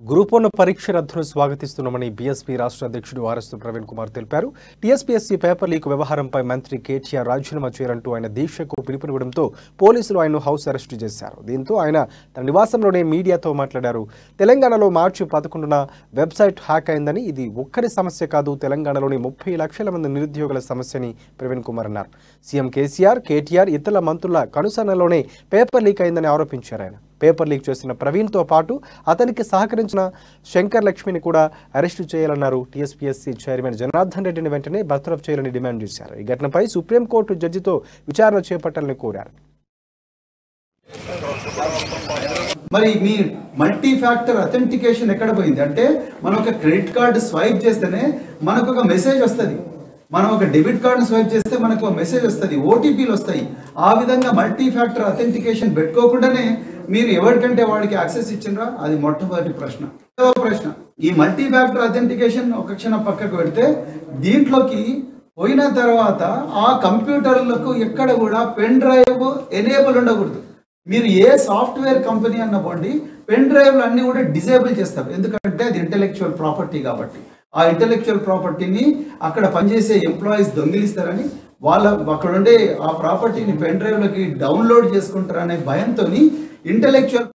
Group 1 పరీక్ష రద్దును స్వాగతిస్తున్నామని BSP రాష్ట్ర అధ్యక్షుడు ఆర్ఎస్ ప్రవీణ్ కుమార్ తెలిపారు. టీఎస్పీఎస్సీ పేపర్ లీక్ వ్యవహారంపై మంత్రి కేటీఆర్ రాజీనామా చేయాలంటూ ఆయన దీక్షకు పిలుపునివ్వడంతో పోలీసులు ఆయన్ను హౌస్ అరెస్టు చేశారు. దీంతో ఆయన తన నివాసంలోనే మీడియాతో మాట్లాడారు. తెలంగాణలో మార్చి 11న వెబ్సైట్ హ్యాక్ అయిందని, ఇది ఒక్కరి సమస్య కాదు, తెలంగాణలోని 30 లక్షల మంది నిరుద్యోగుల సమస్యని ప్రవీణ్ కుమార్ అన్నారు. సీఎం కేసీఆర్, కేటీఆర్, ఇతర మంత్రుల కనుసన్నలోనే పేపర్ లీక్ అయిందని ఆరోపించారు. ఆయన పేపర్ లీక్ చేసిన ప్రవీణ్తో పాటు అతనికి సహకరించిన శంకర్ లక్ష్మిని కూడా అరెస్టు చేయాలన్నారు. టీఎస్పీఎస్సీ చైర్మన్ జనార్దన్ రెడ్డిని వెంటనే బర్తరఫ్ చేయాలని డిమాండ్ చేశారు. ఈ ఘటనపై సుప్రీంకోర్టు జడ్జితో విచారణ చేపట్టాలని కోరారు. మరి మీ మల్టీ ఫ్యాక్టర్ అథెంటికేషన్ ఎక్కడ పోయింది అంటే, మనం ఒక క్రెడిట్ కార్డు స్వైప్ చేస్తేనే మనకు ఒక మెసేజ్ వస్తుంది, మనం ఒక డెబిట్ కార్డు స్వైప్ చేస్తే మనకు ఒక మెసేజ్ వస్తుంది, ఓటీపీలు వస్తాయి. ఆ విధంగా మల్టీ ఫ్యాక్టర్ అథెంటికేషన్ పెట్టుకోకుండానే మీరు ఎవరికంటే వాడికి యాక్సెస్ ఇచ్చినరా? అది మొట్టమొదటి ప్రశ్న. ఈ మల్టీ ఫ్యాక్టర్ అథెంటికేషన్ ఒక క్షణం పక్కకు పెడితే, దీంట్లోకి పోయిన తర్వాత ఆ కంప్యూటర్లకు ఎక్కడ కూడా పెన్ డ్రైవ్ ఎనేబుల్ ఉండకూడదు. మీరు ఏ సాఫ్ట్వేర్ కంపెనీ అన్నపోండి, పెన్ డ్రైవ్లు అన్ని కూడా డిజేబుల్ చేస్తారు. ఎందుకంటే అది ఇంటెలెక్చువల్ ప్రాపర్టీ కాబట్టి. ఆ ఇంటెలెక్చువల్ ప్రాపర్టీని అక్కడ పనిచేసే ఎంప్లాయీస్ దొంగిలిస్తారని, అక్కడ ఉండే ఆ ప్రాపర్టీని పెన్ డ్రైవ్లకి డౌన్లోడ్ చేసుకుంటారనే భయంతో ఇంటెలెక్చువల్